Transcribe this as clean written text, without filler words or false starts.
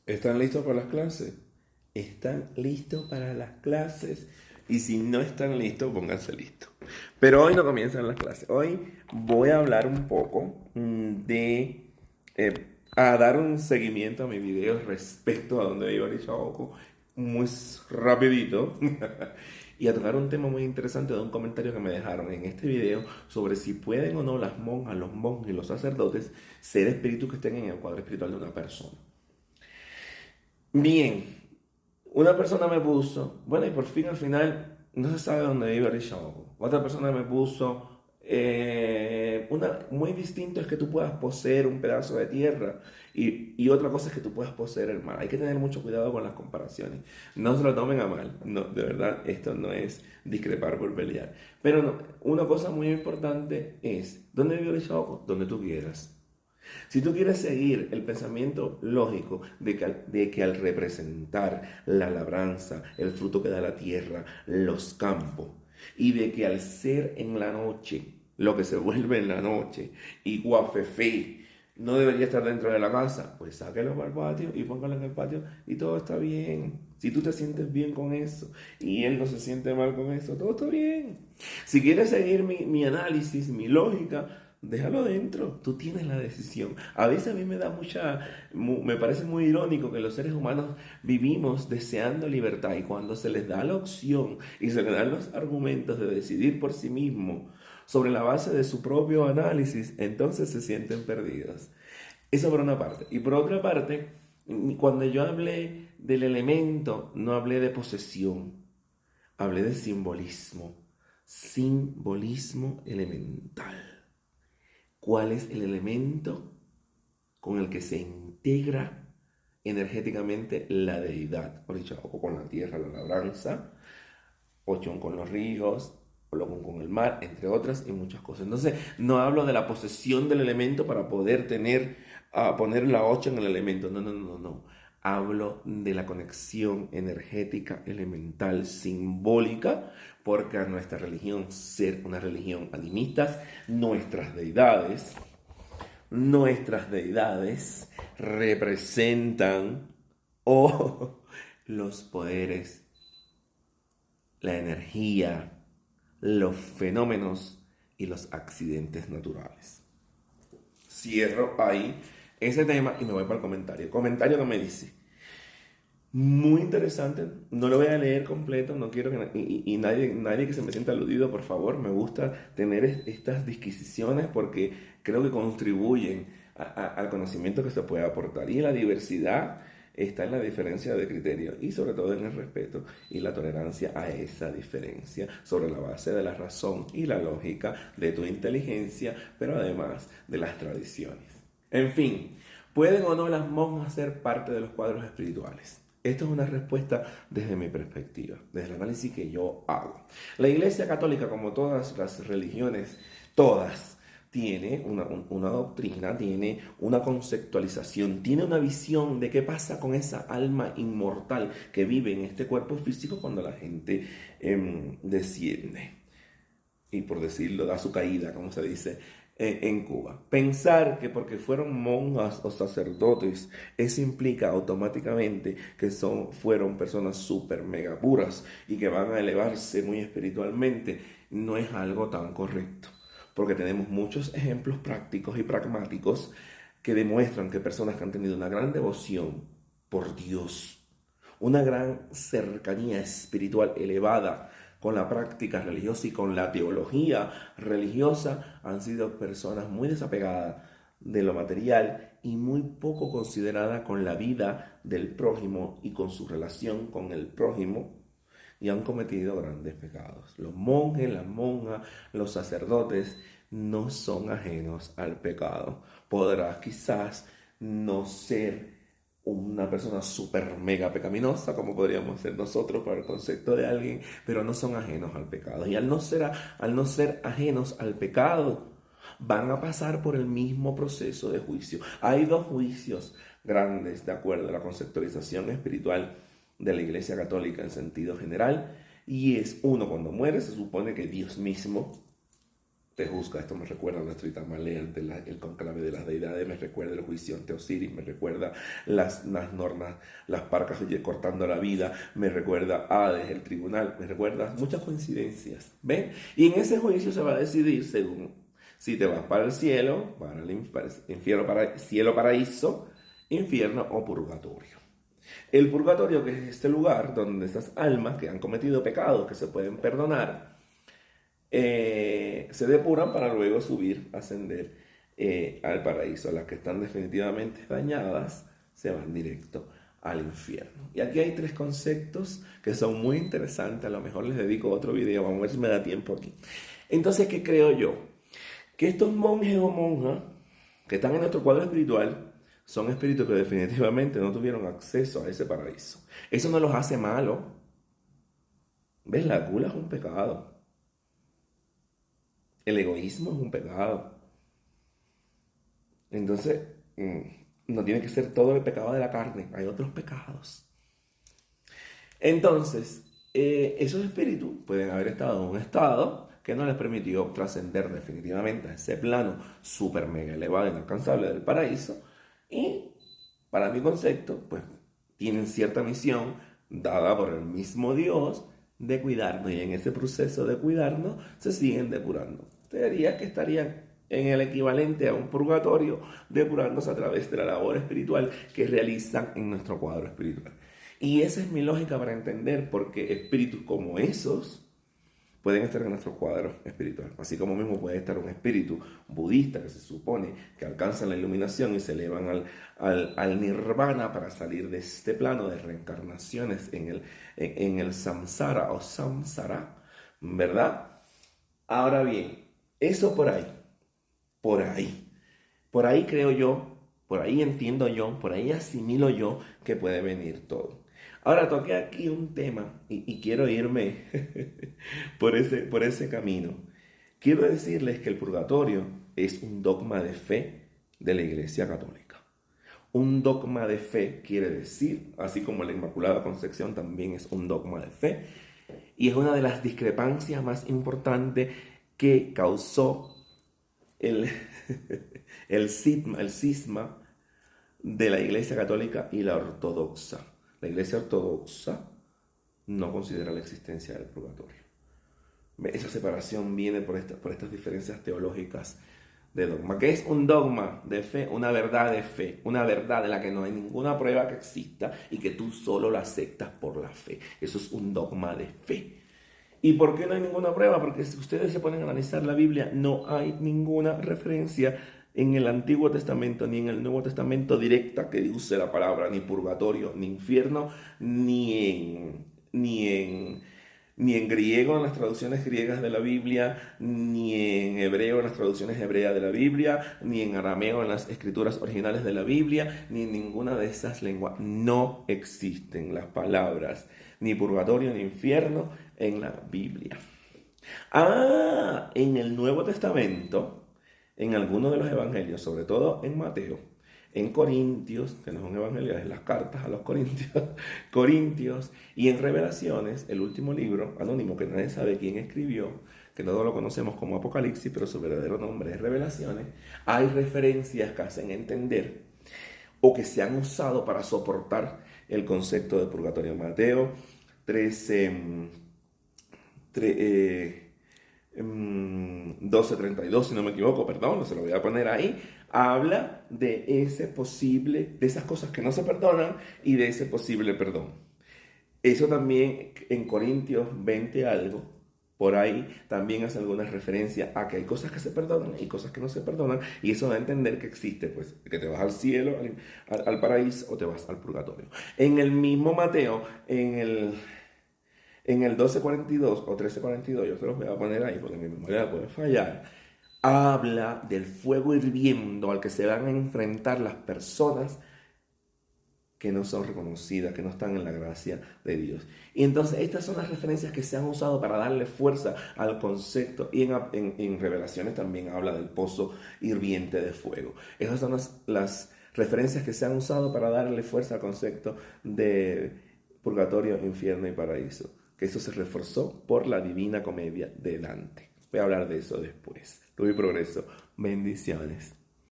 ¿Están listos para las clases? ¿Están listos para las clases? Y si no están listos, pónganse listos. Pero hoy no comienzan las clases. Hoy voy a hablar un poco a dar un seguimiento a mi video respecto a donde iba Chaoco, muy rapidito. Y a tocar un tema muy interesante de un comentario que me dejaron en este video sobre si pueden o no las monjas, los monjes y los sacerdotes ser espíritus que estén en el cuadro espiritual de una persona. Bien, una persona me puso, bueno, y por fin al final no se sabe dónde vive Richard. Otra persona me puso, muy distinto es que tú puedas poseer un pedazo de tierra y otra cosa es que tú puedas poseer el mar. Hay que tener mucho cuidado con las comparaciones. No se lo tomen a mal, no, de verdad, esto no es discrepar por pelear. Pero no, una cosa muy importante es, ¿dónde vive Richard? Donde tú quieras. Si tú quieres seguir el pensamiento lógico de que al representar la labranza, el fruto que da la tierra, los campos, y de que al ser en la noche, lo que se vuelve en la noche, y guafefé, no debería estar dentro de la casa, pues sáquelo para el patio y póngalo en el patio y todo está bien. Si tú te sientes bien con eso y él no se siente mal con eso, todo está bien. Si quieres seguir mi análisis, mi lógica, déjalo dentro, tú tienes la decisión. A veces a mí me parece muy irónico que los seres humanos vivimos deseando libertad y cuando se les da la opción y se les dan los argumentos de decidir por sí mismo sobre la base de su propio análisis, entonces se sienten perdidos. Eso por una parte. Y por otra parte, cuando yo hablé del elemento, no hablé de posesión, hablé de simbolismo. Simbolismo elemental. ¿Cuál es el elemento con el que se integra energéticamente la deidad? Por dicho, o con la tierra, la labranza, Ochón con los ríos, Olokun con el mar, entre otras y muchas cosas. Entonces, no hablo de la posesión del elemento para poder poner la ocho en el elemento. No, no, no, no. Hablo de la conexión energética, elemental, simbólica, porque a nuestra religión, ser una religión animista, nuestras deidades representan o los poderes, la energía, los fenómenos y los accidentes naturales. Cierro ahí ese tema y me voy para el comentario. Comentario que me dice, muy interesante, no lo voy a leer completo, no quiero que y nadie que se me sienta aludido, por favor, me gusta tener estas disquisiciones porque creo que contribuyen al conocimiento que se puede aportar. Y la diversidad está en la diferencia de criterio y sobre todo en el respeto y la tolerancia a esa diferencia sobre la base de la razón y la lógica de tu inteligencia, pero además de las tradiciones. En fin, ¿pueden o no las monjas ser parte de los cuadros espirituales? Esto es una respuesta desde mi perspectiva, desde el análisis que yo hago. La Iglesia Católica, como todas las religiones, todas, tiene una doctrina, tiene una conceptualización, tiene una visión de qué pasa con esa alma inmortal que vive en este cuerpo físico cuando la gente desciende y por decirlo, da su caída, como se dice en Cuba. Pensar que porque fueron monjas o sacerdotes, eso implica automáticamente que fueron personas súper mega puras y que van a elevarse muy espiritualmente, no es algo tan correcto. Porque tenemos muchos ejemplos prácticos y pragmáticos que demuestran que personas que han tenido una gran devoción por Dios, una gran cercanía espiritual elevada con la práctica religiosa y con la teología religiosa, han sido personas muy desapegadas de lo material y muy poco consideradas con la vida del prójimo y con su relación con el prójimo, y han cometido grandes pecados. Los monjes, las monjas, los sacerdotes no son ajenos al pecado. Podrás quizás no ser una persona súper mega pecaminosa, como podríamos ser nosotros para el concepto de alguien, pero no son ajenos al pecado. Y al no ser ajenos al pecado, van a pasar por el mismo proceso de juicio. Hay dos juicios grandes, de acuerdo a la conceptualización espiritual de la Iglesia Católica en sentido general, y es uno, cuando muere se supone que Dios mismo te juzga. Esto me recuerda a nuestro Itamalé ante el conclave de las deidades, me recuerda el juicio ante Osiris, me recuerda las normas, las parcas cortando la vida, me recuerda a Hades, el tribunal, me recuerda muchas coincidencias. ¿Ven? Y en ese juicio se va a decidir según si te vas para el cielo, para el infierno, para cielo, paraíso, infierno o purgatorio. El purgatorio, que es este lugar donde esas almas que han cometido pecados que se pueden perdonar, se depuran para luego subir, ascender al paraíso. Las que están definitivamente dañadas se van directo al infierno. Y aquí hay 3 conceptos que son muy interesantes. A lo mejor les dedico otro video, vamos a ver si me da tiempo aquí. Entonces, ¿qué creo yo? Que estos monjes o monjas que están en nuestro cuadro espiritual son espíritus que definitivamente no tuvieron acceso a ese paraíso. Eso no los hace malos. ¿Ves? La gula es un pecado. El egoísmo es un pecado. Entonces, no tiene que ser todo el pecado de la carne. Hay otros pecados. Entonces, esos espíritus pueden haber estado en un estado que no les permitió trascender definitivamente a ese plano súper mega elevado e inalcanzable del paraíso. Y, para mi concepto, pues tienen cierta misión dada por el mismo Dios de cuidarnos. Y en ese proceso de cuidarnos se siguen depurando. Te diría que estarían en el equivalente a un purgatorio, depurándose a través de la labor espiritual que realizan en nuestro cuadro espiritual. Y esa es mi lógica para entender por qué espíritus como esos pueden estar en nuestro cuadro espiritual. Así como mismo puede estar un espíritu budista que se supone que alcanzan la iluminación y se elevan al nirvana para salir de este plano de reencarnaciones en el samsara o samsara, ¿verdad? Ahora bien, eso por ahí creo yo, por ahí entiendo yo, por ahí asimilo yo que puede venir todo. Ahora toqué aquí un tema y quiero irme por ese camino. Quiero decirles que el purgatorio es un dogma de fe de la Iglesia Católica. Un dogma de fe quiere decir, así como la Inmaculada Concepción también es un dogma de fe, y es una de las discrepancias más importantes que causó el, el cisma de la Iglesia Católica y la Ortodoxa. La Iglesia Ortodoxa no considera la existencia del purgatorio. Esa separación viene por estas diferencias teológicas de dogma. ¿Qué es un dogma de fe? Una verdad de fe, una verdad de la que no hay ninguna prueba que exista y que tú solo la aceptas por la fe. Eso es un dogma de fe. ¿Y por qué no hay ninguna prueba? Porque si ustedes se ponen a analizar la Biblia, no hay ninguna referencia en el Antiguo Testamento ni en el Nuevo Testamento directa que use la palabra ni purgatorio, ni infierno, ni en griego en las traducciones griegas de la Biblia, ni en hebreo en las traducciones hebreas de la Biblia, ni en arameo en las escrituras originales de la Biblia, ni en ninguna de esas lenguas. No existen las palabras ni purgatorio ni infierno en la Biblia. En el Nuevo Testamento, en algunos de los evangelios, sobre todo en Mateo, en Corintios, que no es un evangelio, es las cartas a los Corintios, y en Revelaciones, el último libro anónimo que nadie sabe quién escribió, que todos lo conocemos como Apocalipsis, pero su verdadero nombre es Revelaciones, hay referencias que hacen entender o que se han usado para soportar el concepto de purgatorio. Mateo 13, 12:32, si no me equivoco, perdón, se lo voy a poner ahí, habla de de esas cosas que no se perdonan y de ese posible perdón. Eso también en Corintios 20 algo, por ahí también hace alguna referencia a que hay cosas que se perdonan y cosas que no se perdonan, y eso da a entender que existe, pues, que te vas al cielo, al paraíso, o te vas al purgatorio. En el mismo Mateo, en el 12:42 o 13:42, yo se los voy a poner ahí porque mi memoria puede fallar, habla del fuego hirviendo al que se van a enfrentar las personas que no son reconocidas, que no están en la gracia de Dios. Y entonces estas son las referencias que se han usado para darle fuerza al concepto, y en Revelaciones también habla del pozo hirviente de fuego. Esas son las referencias que se han usado para darle fuerza al concepto de purgatorio, infierno y paraíso, que eso se reforzó por la Divina Comedia de Dante. Voy a hablar de eso después. Luz y progreso. Bendiciones.